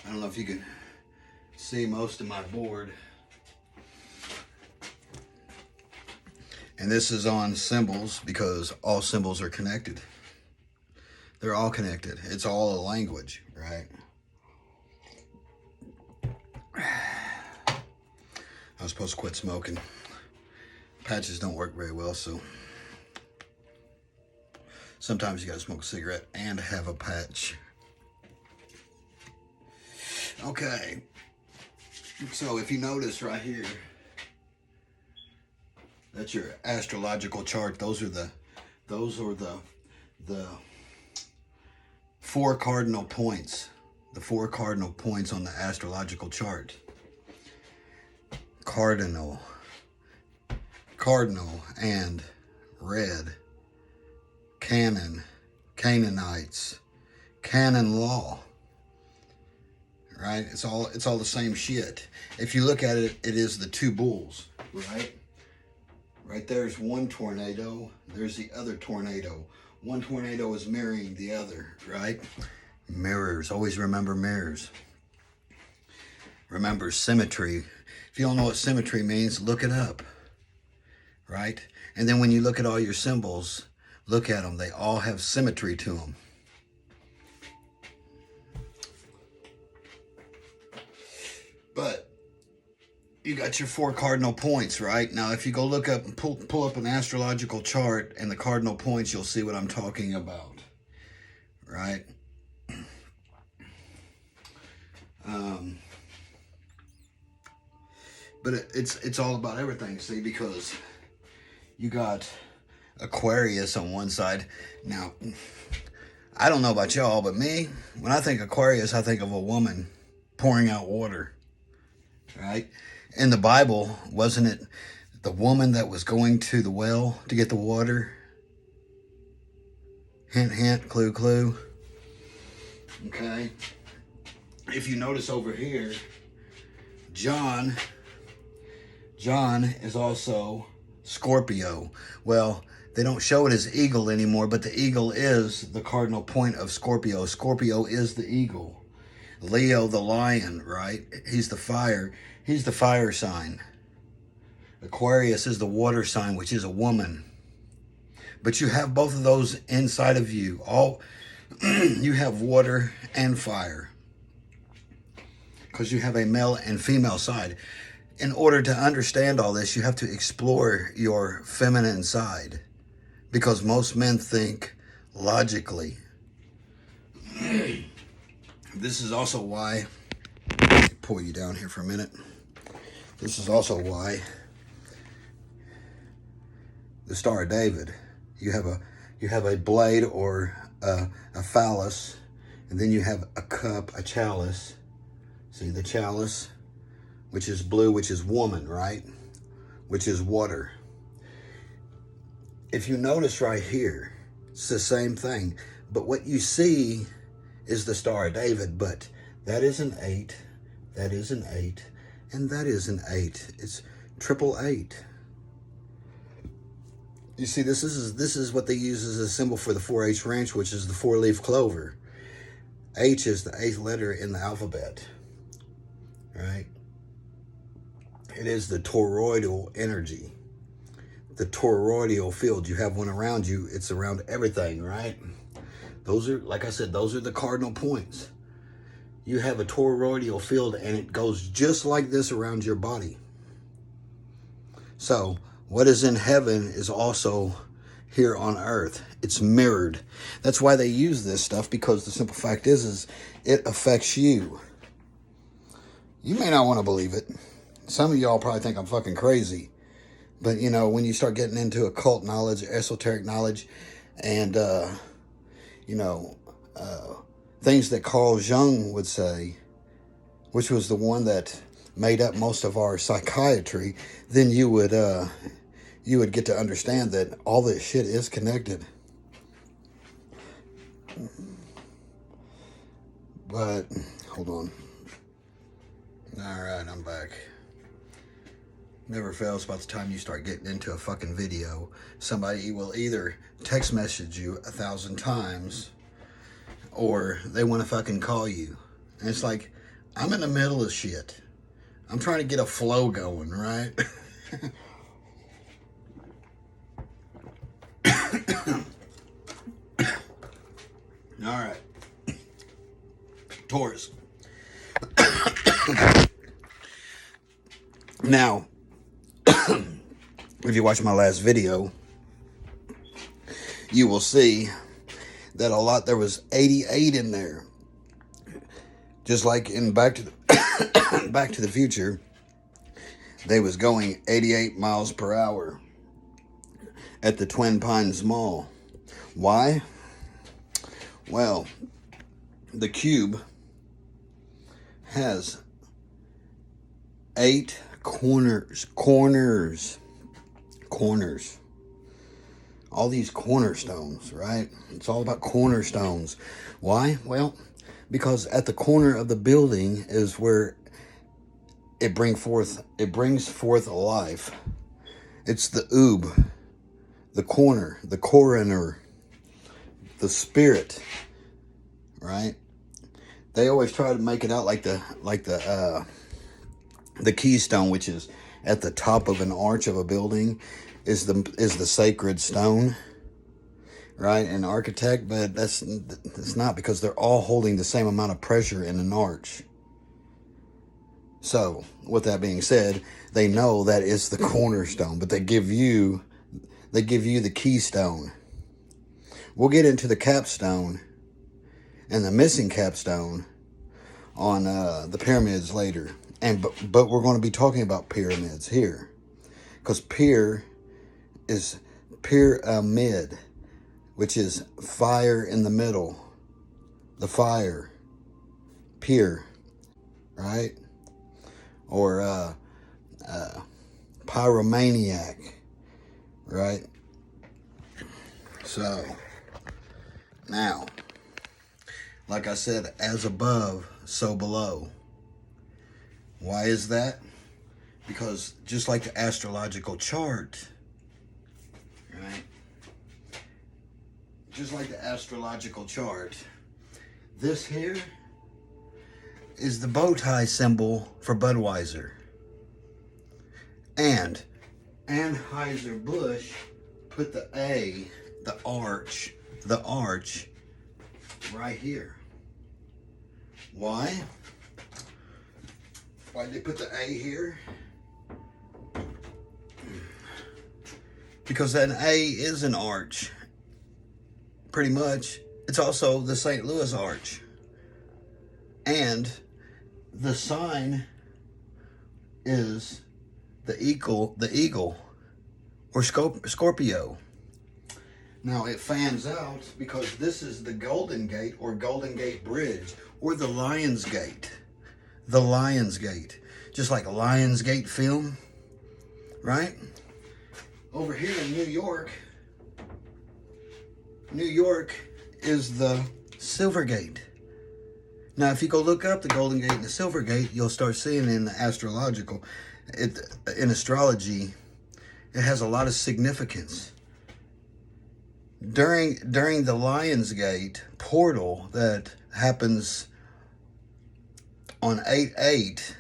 I don't know if you can see most of my board. And this is on symbols because all symbols are connected. They're all connected. It's all a language, right? I was supposed to quit smoking. Patches don't work very well, so sometimes you gotta smoke a cigarette and have a patch. Okay, so if you notice right here, that's your astrological chart. Those are the four cardinal points. The four cardinal points on the astrological chart. Cardinal and red. Canon, Canaanites, canon law. Right? It's all the same shit. If you look at it, it is the two bulls, right? Right there's one tornado, there's the other tornado. One tornado is mirroring the other, right? Mirrors, always remember mirrors. Remember symmetry. If you don't know what symmetry means, look it up, right? And then when you look at all your symbols, look at them. They all have symmetry to them. But you got your four cardinal points, right? Now, if you go look up and pull up an astrological chart and the cardinal points, you'll see what I'm talking about, right? But it's all about everything, see, because you got Aquarius on one side. Now, I don't know about y'all, but me, when I think Aquarius, I think of a woman pouring out water, right? In the Bible, wasn't it the woman that was going to the well to get the water? Hint, hint, clue, clue. Okay. If you notice over here, John is also Scorpio. Well, they don't show it as eagle anymore, but the eagle is the cardinal point of Scorpio. Scorpio is the eagle. Leo, the lion, right? He's the fire. He's the fire sign. Aquarius is the water sign, which is a woman. But you have both of those inside of you. You have water and fire. Because you have a male and female side. In order to understand all this, you have to explore your feminine side. Because most men think logically. This is also why, let me pull you down here for a minute. This is also why the Star of David, you have a blade or a phallus, and then you have a cup, a chalice. See the chalice, which is blue, which is woman, right? Which is water. If you notice right here, it's the same thing. But what you see is the Star of David, but that is an 8, that is an 8, and that is an 8. It's 888. You see, this is what they use as a symbol for the 4-H ranch, which is the 4-leaf clover. H is the 8th letter in the alphabet, right? It is the toroidal energy, the toroidal field. You have one around you. It's around everything, right? Those are, like I said, those are the cardinal points. You have a toroidal field, and it goes just like this around your body. So what is in heaven is also here on earth. It's mirrored. That's why they use this stuff, because the simple fact is it affects you. You may not want to believe it. Some of y'all probably think I'm fucking crazy. But, you know, when you start getting into occult knowledge, esoteric knowledge, and, things that Carl Jung would say, which was the one that made up most of our psychiatry, then you would get to understand that all this shit is connected. But, hold on. All right, I'm back. Never fails about the time you start getting into a fucking video. Somebody will either text message you 1,000 times, or they want to fucking call you. And it's like, I'm in the middle of shit. I'm trying to get a flow going, right? All right. Taurus. Now, if you watch my last video, you will see that there was 88 in there. Just like in Back to the Future, they was going 88 miles per hour at the Twin Pines Mall. Why? Well, the cube has 8 corners. All these cornerstones, right? It's all about cornerstones. Why? Well, because at the corner of the building is where it brings forth a life. It's the oob, the corner, the coroner, the spirit, right? They always try to make it out like the keystone, which is at the top of an arch of a building, is the sacred stone, right? An architect, but that's not, because they're all holding the same amount of pressure in an arch. So, with that being said, they know that it's the cornerstone, but they give you the keystone. We'll get into the capstone and the missing capstone on the pyramids later. But we're going to be talking about pyramids here, because is pyramid, which is fire in the middle, the fire, pyr, right? Or pyromaniac, right? So now, like I said, as above, so below. Why is that? Because just like the astrological chart, right? Just like the astrological chart, this here is the bow tie symbol for Budweiser. And Anheuser-Busch put the A, the arch right here. Why? Why did they put the A here? Because an A is an arch. Pretty much. It's also the St. Louis arch. And the sign is the eagle, or Scorpio. Now it fans out because this is the Golden Gate, or Golden Gate Bridge, or the Lion's Gate. The Lion's Gate. Just like a Lion's Gate film, right? Over here in New York is the Silver Gate. Now, if you go look up the Golden Gate and the Silver Gate, you'll start seeing in the in astrology, it has a lot of significance. During the Lion's Gate portal that happens on 8/8,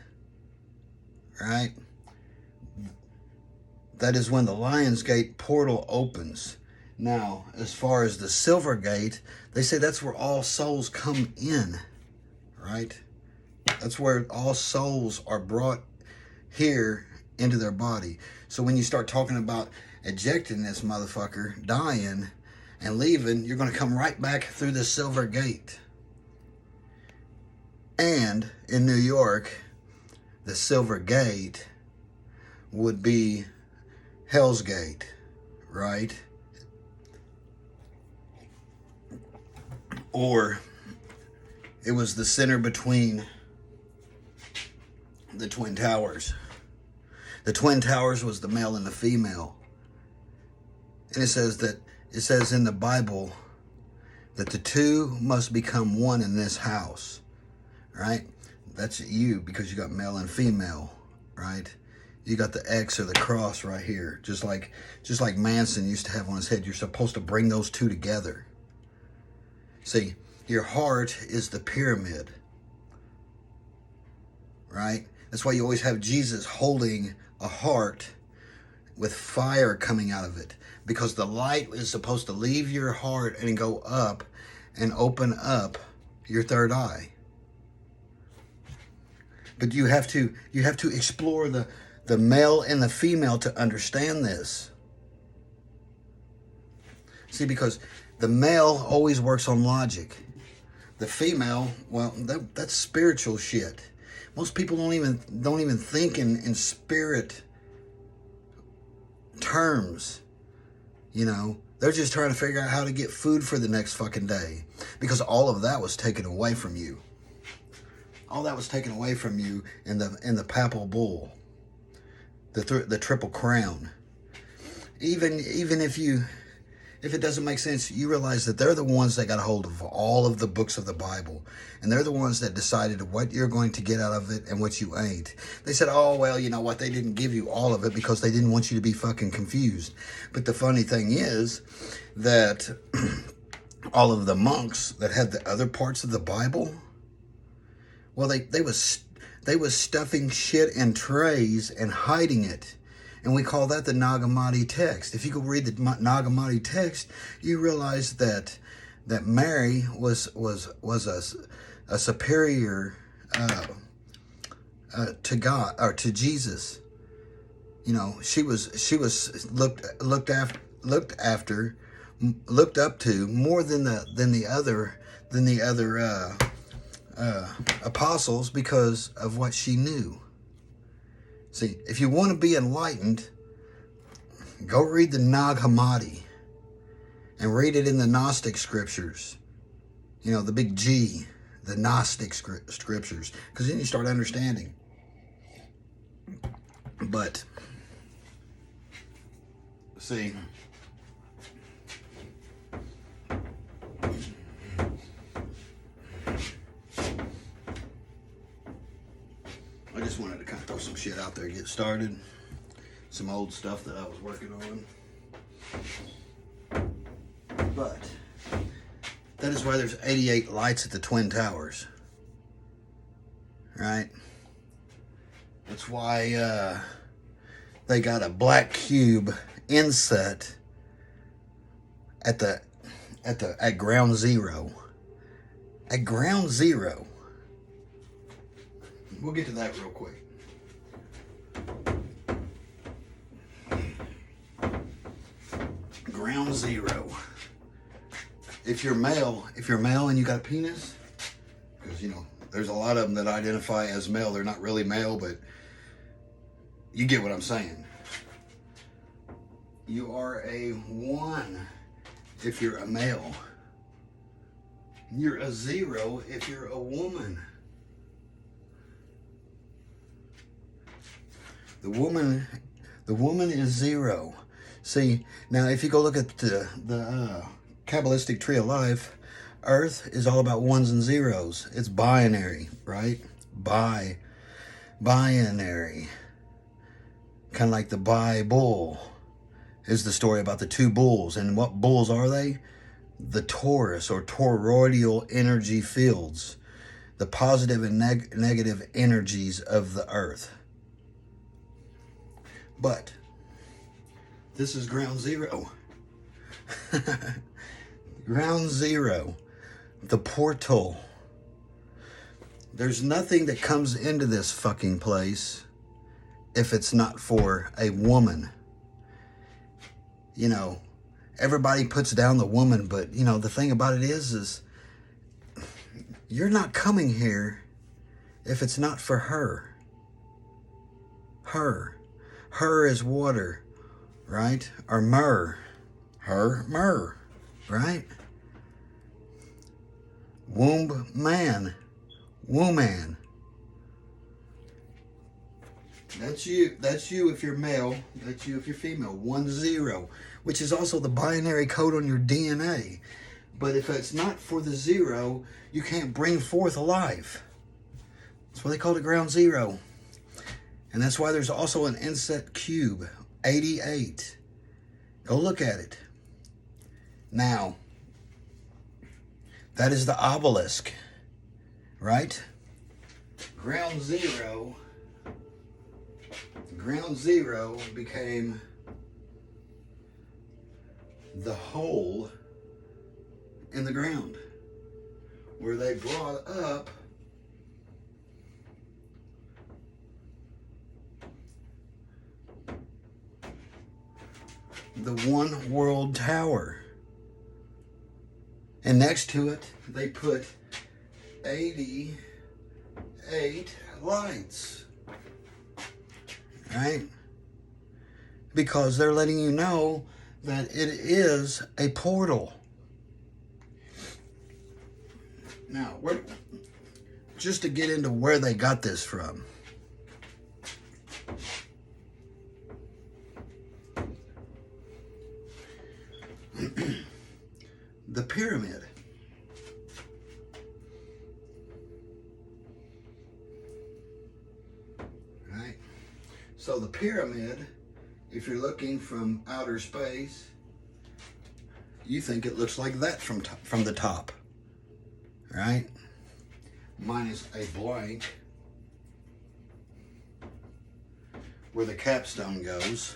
right? That is when the Lion's Gate portal opens. Now, as far as the Silver Gate, they say that's where all souls come in, right? That's where all souls are brought here into their body. So when you start talking about ejecting this motherfucker, dying and leaving, you're going to come right back through the Silver Gate. And in New York, the Silver Gate would be Hell's Gate, right? Or it was the center between the Twin Towers. The Twin Towers was the male and the female. And it says in the Bible that the two must become one in this house, right? That's you, because you got male and female, right? You got the X or the cross right here, just like Manson used to have on his head. You're supposed to bring those two together. See, your heart is the pyramid. right? That's why you always have Jesus holding a heart with fire coming out of it, because the light is supposed to leave your heart and go up and open up your third eye. But you have to explore the male and the female to understand this. See, because the male always works on logic. The female, well, that's spiritual shit. Most people don't even think in spirit terms. You know, they're just trying to figure out how to get food for the next fucking day, because all of that was taken away from you. All that was taken away from you in the papal bull, the triple crown. Even if it doesn't make sense, you realize that they're the ones that got a hold of all of the books of the Bible. And they're the ones that decided what you're going to get out of it and what you ain't. They said, oh, well, you know what? They didn't give you all of it because they didn't want you to be fucking confused. But the funny thing is that all of the monks that had the other parts of the Bible, well, they was stuffing shit in trays and hiding it. And we call that the Nag Hammadi text. If you go read the Nag Hammadi text, you realize that Mary was a superior to God, or to Jesus. You know, she was looked up to more than the other apostles, because of what she knew. See, if you want to be enlightened, go read the Nag Hammadi and read it in the Gnostic scriptures. You know, the big G, the Gnostic scriptures, because then you start understanding. But, see, I just wanted to kind of throw some shit out there, get started. Some old stuff that I was working on. But that is why there's 88 lights at the Twin Towers. Right? That's why they got a black cube inset at ground zero. At ground zero. We'll get to that real quick. Ground zero. If you're male and you got a penis, because, you know, there's a lot of them that identify as male. They're not really male, but you get what I'm saying. You are a 1 if you're a male. You're a 0 if you're a woman. The woman is 0. See, now if you go look at the Kabbalistic tree of life, Earth is all about 1s and 0s. It's binary, right? Binary. Kind of like the Bible is the story about the 2 bulls. And what bulls are they? The Taurus or toroidal energy fields. The positive and negative energies of the Earth. But this is ground zero. Ground zero. The portal. There's nothing that comes into this fucking place if it's not for a woman. You know, everybody puts down the woman, but, you know, the thing about it is you're not coming here if it's not for her. Her. Her is water, right? Or myrrh. Myrrh, right? Womb man. Woman. That's you if you're male. That's you if you're female. 1, 0, which is also the binary code on your DNA. But if it's not for the 0, you can't bring forth a life. That's why they call it ground zero. And that's why there's also an inset cube, 88. Go look at it. Now, that is the obelisk, right? ground zero, ground zero became the hole in the ground where they brought up the one world tower. And next to it, they put 88 lights. Right? Because they're letting you know that it is a portal. Now, just to get into where they got this from. The pyramid. Right? So the pyramid, if you're looking from outer space, you think it looks like that from the top. Right? Minus a blank where the capstone goes.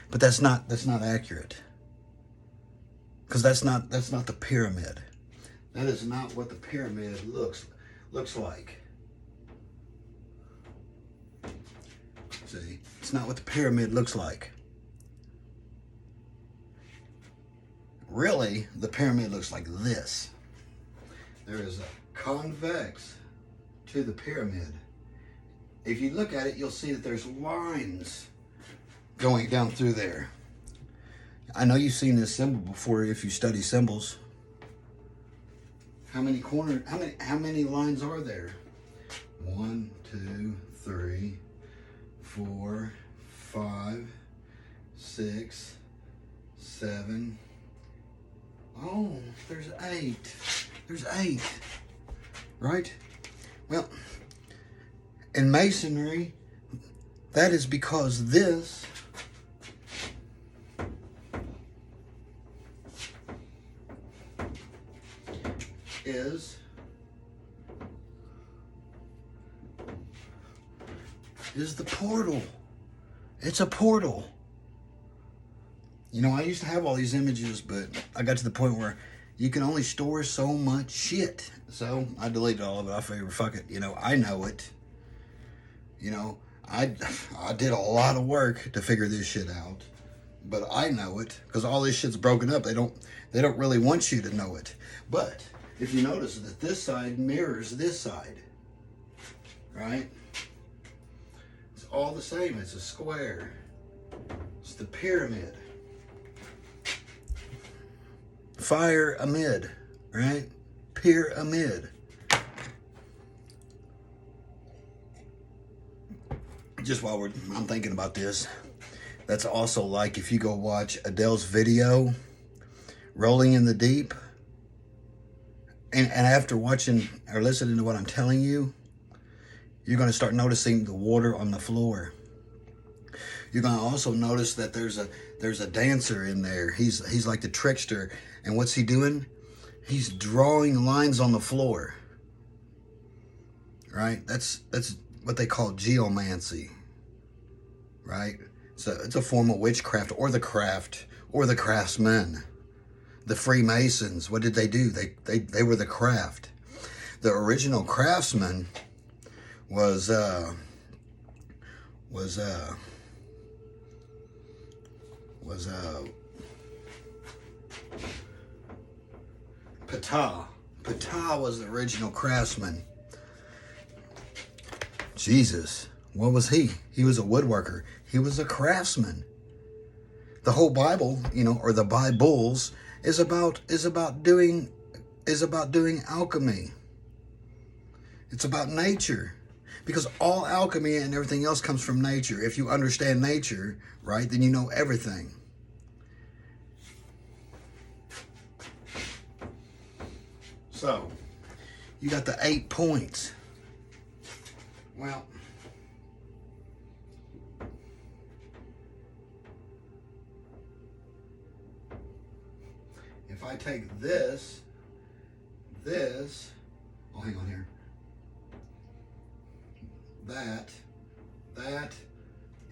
But that's not accurate. Because that's not the pyramid. That is not what the pyramid looks like. See, it's not what the pyramid looks like. Really, the pyramid looks like this. There is a convex to the pyramid. If you look at it, you'll see that there's lines going down through there. I know you've seen this symbol before if you study symbols. How many lines are there? 1, 2, 3, 4, 5, 6, 7. Oh, there's 8. There's 8. Right? Well, in masonry, that is because this is the portal. It's a portal. You know, I used to have all these images, but I got to the point where you can only store so much shit. So I deleted all of it. I figured, fuck it. You know, I know it. You know, I did a lot of work to figure this shit out, but I know it because all this shit's broken up. They don't really want you to know it. But if you notice that this side mirrors this side, right? It's all the same. It's a square. It's the pyramid. Fire amid, right? Pyramid. Just while I'm thinking about this, that's also like if you go watch Adele's video, Rolling in the Deep, and after watching or listening to what I'm telling you, you're going to start noticing the water on the floor. You're going to also notice that there's a dancer in there. He's like the trickster. And what's he doing? He's drawing lines on the floor. Right? That's what they call geomancy. Right? So it's a form of witchcraft or the craft or the craftsmen. The Freemasons, what did they do? They were the craft. The original craftsman was Ptah. Ptah was the original craftsman. Jesus, what was he? He was a woodworker. He was a craftsman. The whole Bible, you know, or the Bibles, is about doing alchemy. It's about nature. Because all alchemy and everything else comes from nature. If you understand nature, right, then you know everything. So, you got the 8 points. Well, if I take this, oh, hang on here. that, that,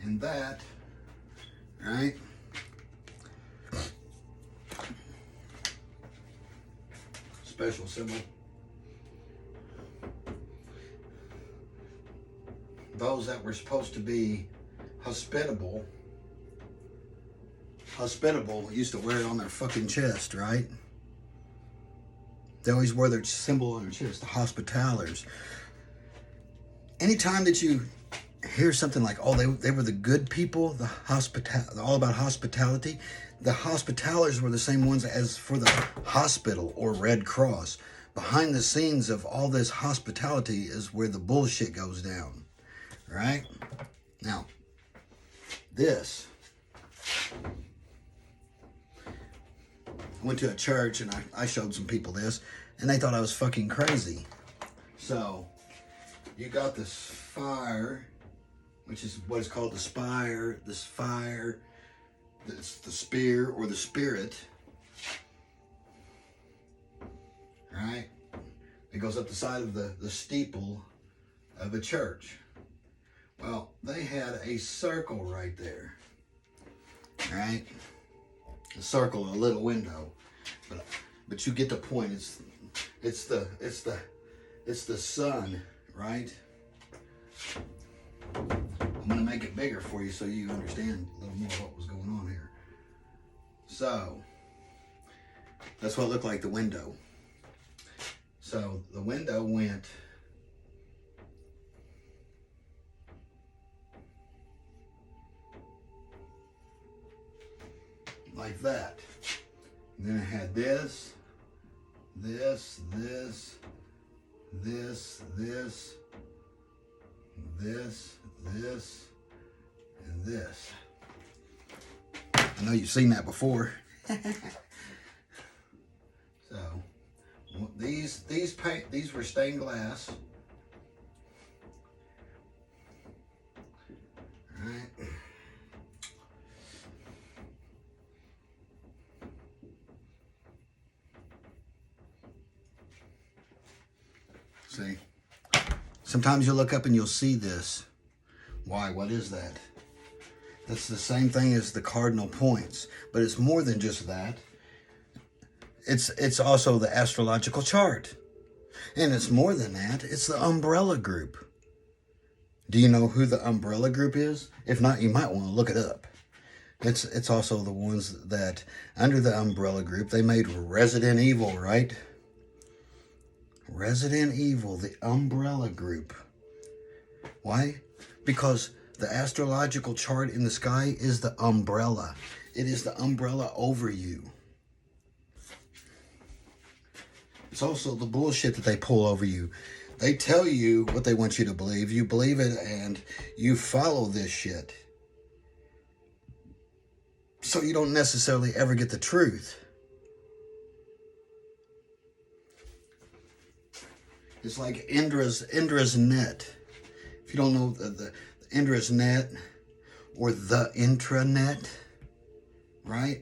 and that, right? Special symbol. Those that were supposed to be hospitable used to wear it on their fucking chest, right? They always wear their symbol on their chest, the Hospitallers. Anytime that you hear something like, oh, they were the good people, all about hospitality, the Hospitallers were the same ones as for the hospital or Red Cross. Behind the scenes of all this hospitality is where the bullshit goes down, right? Now, this... I went to a church and I showed some people this, and they thought I was fucking crazy. So, you got this fire, which is what is called the spire, this fire, it's the spear or the spirit, right? It goes up the side of the steeple of a church. Well, they had a circle right there, right? A circle, a little window, but you get the point. It's the sun, right? I'm gonna make it bigger for you so you understand a little more what was going on here. So that's what it looked like, the window. So the window went like that. And then it had this, this, this, this, this, this, this, and this. I know you've seen that before. So these were stained glass. All right. See, sometimes you'll look up and you'll see this. Why? What is that? That's the same thing as the cardinal points, but it's more than just that. It's also the astrological chart, and it's more than that. It's the umbrella group. Do you know who the umbrella group is? If not, you might want to look it up. It's also the ones that under the umbrella group they made Resident Evil, right? Resident Evil, the umbrella group. Why? Because the astrological chart in the sky is the umbrella. It is the umbrella over you. It's also the bullshit that they pull over you. They tell you what they want you to believe. You believe it and you follow this shit. So you don't necessarily ever get the truth. It's like Indra's net. If you don't know the Indra's net or the intranet, right?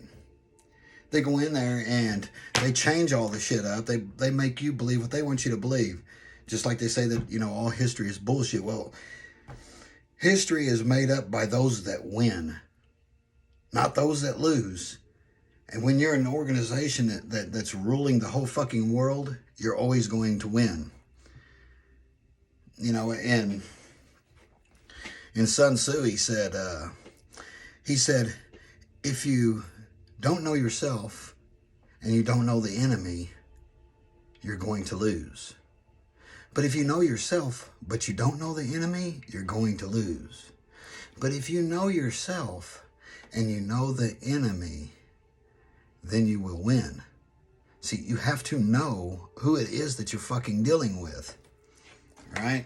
They go in there and they change all the shit up. They make you believe what they want you to believe. Just like they say that, all history is bullshit. Well, history is made up by those that win, not those that lose. And when you're an organization that's ruling the whole fucking world, you're always going to win. And in Sun Tzu, he said, if you don't know yourself and you don't know the enemy, you're going to lose. But if you know yourself, but you don't know the enemy, you're going to lose. But if you know yourself and you know the enemy, then you will win. See, you have to know who it is that you're fucking dealing with. Right?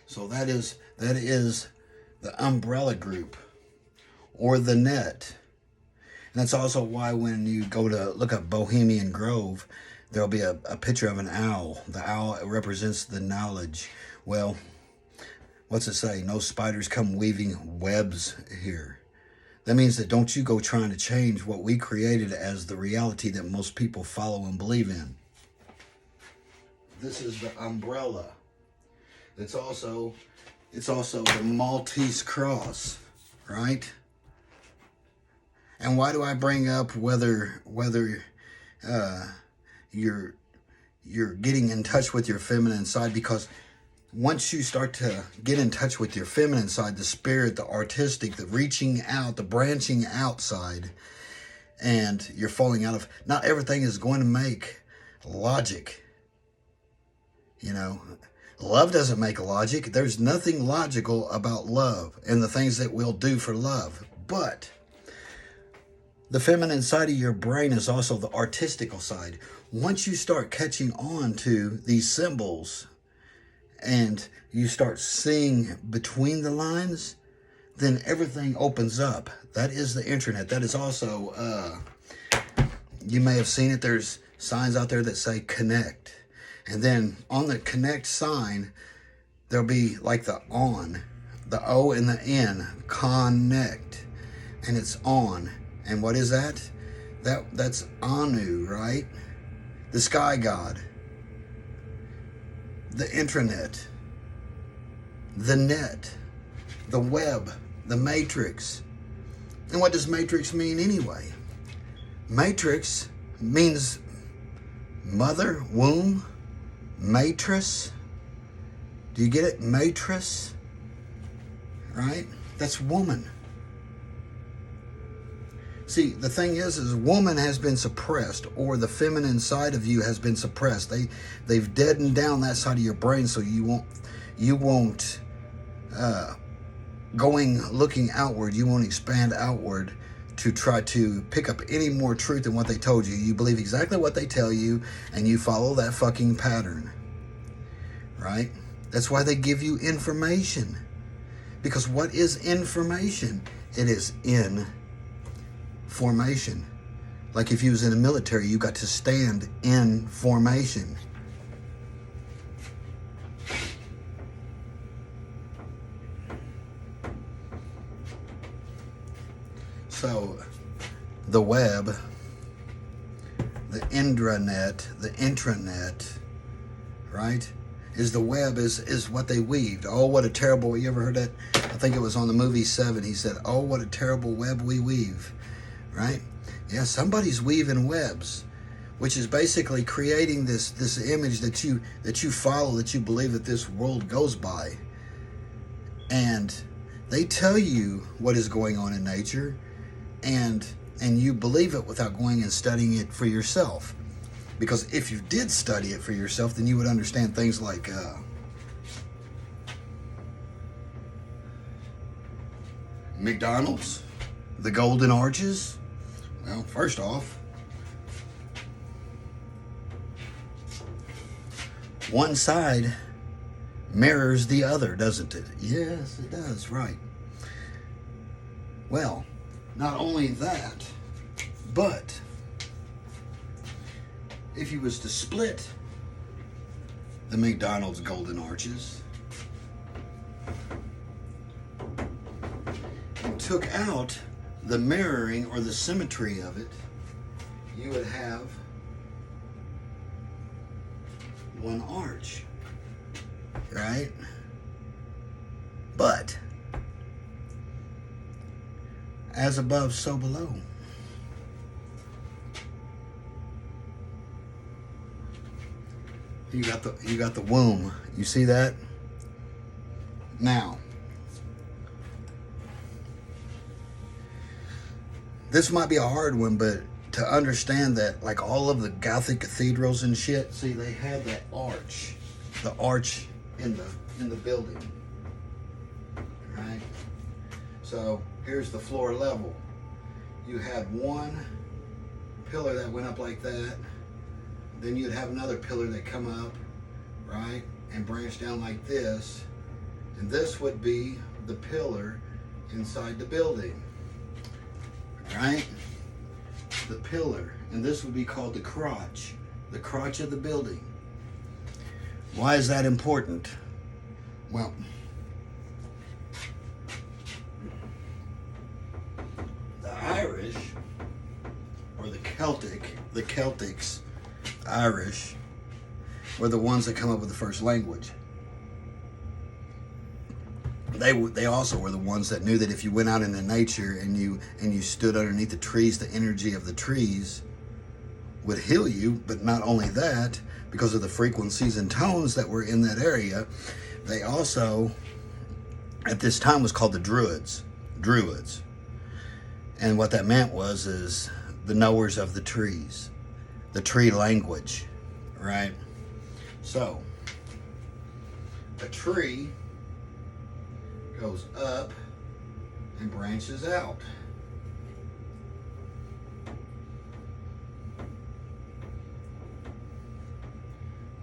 So that is the umbrella group or the net. And that's also why when you go to look up Bohemian Grove, there'll be a picture of an owl. The owl represents the knowledge. Well, what's it say? No spiders come weaving webs here. That means that don't you go trying to change what we created as the reality that most people follow and believe in. This is the umbrella. It's also the Maltese cross, right? And why do I bring up whether you're getting in touch with your feminine side? Because once you start to get in touch with your feminine side, the spirit, the artistic, the reaching out, the branching outside, and you're falling out of, not everything is going to make logic. You know, love doesn't make logic. There's nothing logical about love and the things that we'll do for love. But the feminine side of your brain is also the artistical side. Once you start catching on to these symbols and you start seeing between the lines, then everything opens up. That is the internet. That is also, you may have seen it. There's signs out there that say connect. And then on the connect sign, there'll be like the on, the O and the N, connect. And it's on. And what is that? That's Anu, right? The sky god. The intranet. The net. The web. The matrix. And what does matrix mean anyway? Matrix means mother, womb, matrix. Do you get it? Matrix. Right? That's woman. See, the thing is woman has been suppressed, or the feminine side of you has been suppressed. They've deadened down that side of your brain, so you won't looking outward, you won't expand outward to try to pick up any more truth than what they told you. You believe exactly what they tell you, and you follow that fucking pattern. Right? That's why they give you information. Because what is information? It is in formation. Like if you was in the military, you got to stand in formation. So the web, the intranet, right, is the web is what they weaved. Oh, what a terrible, you ever heard that? I think it was on the movie Seven. He said, oh, what a terrible web we weave. Right? Yeah, somebody's weaving webs, which is basically creating this image that you follow, that you believe that this world goes by. And they tell you what is going on in nature, and you believe it without going and studying it for yourself. Because if you did study it for yourself, then you would understand things like McDonald's, the Golden Arches. Well, first off, one side mirrors the other, doesn't it? Yes, it does, right. Well, not only that, but if you was to split the McDonald's Golden Arches and took out the mirroring or the symmetry of it, you would have one arch, right? But as above, so below. You got the womb. You see that? Now, this might be a hard one, but to understand that, like all of the Gothic cathedrals and shit, see, they had that arch, the arch in the building, right? So here's the floor level. You had one pillar that went up like that. Then you'd have another pillar that come up, right, and branch down like this. And this would be the pillar inside the building, right? The pillar. And this would be called the crotch of the building. Why is that important? Well, the Irish, or the They also were the ones that knew that if you went out into nature and you stood underneath the trees, the energy of the trees would heal you. But not only that, because of the frequencies and tones that were in that area, they also, at this time, was called the Druids. And what that meant is the knowers of the trees, the tree language, right? So, a tree goes up and branches out.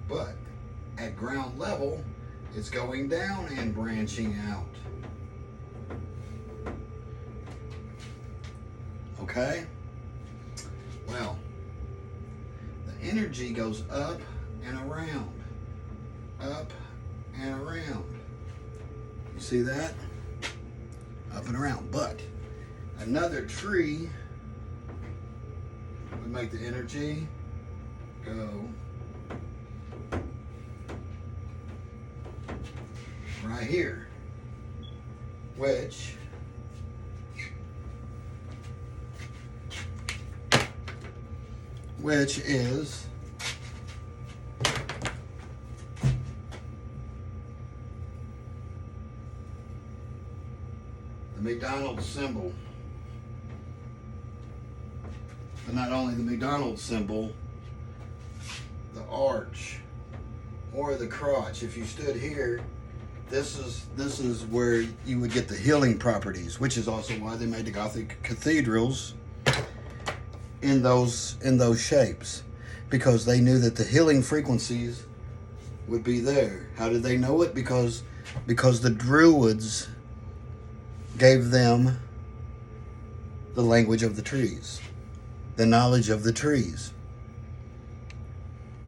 But at ground level, it's going down and branching out. Okay? Well, the energy goes up and around. Up and around. You see that? Up and around. But another tree would make the energy go right here, which is the McDonald's symbol. But not only the McDonald's symbol, the arch or the crotch. If you stood here, this is where you would get the healing properties, which is also why they made the Gothic cathedrals in those shapes, because they knew that the healing frequencies would be there. How did they know it? Because the Druids gave them the language of the trees, the knowledge of the trees.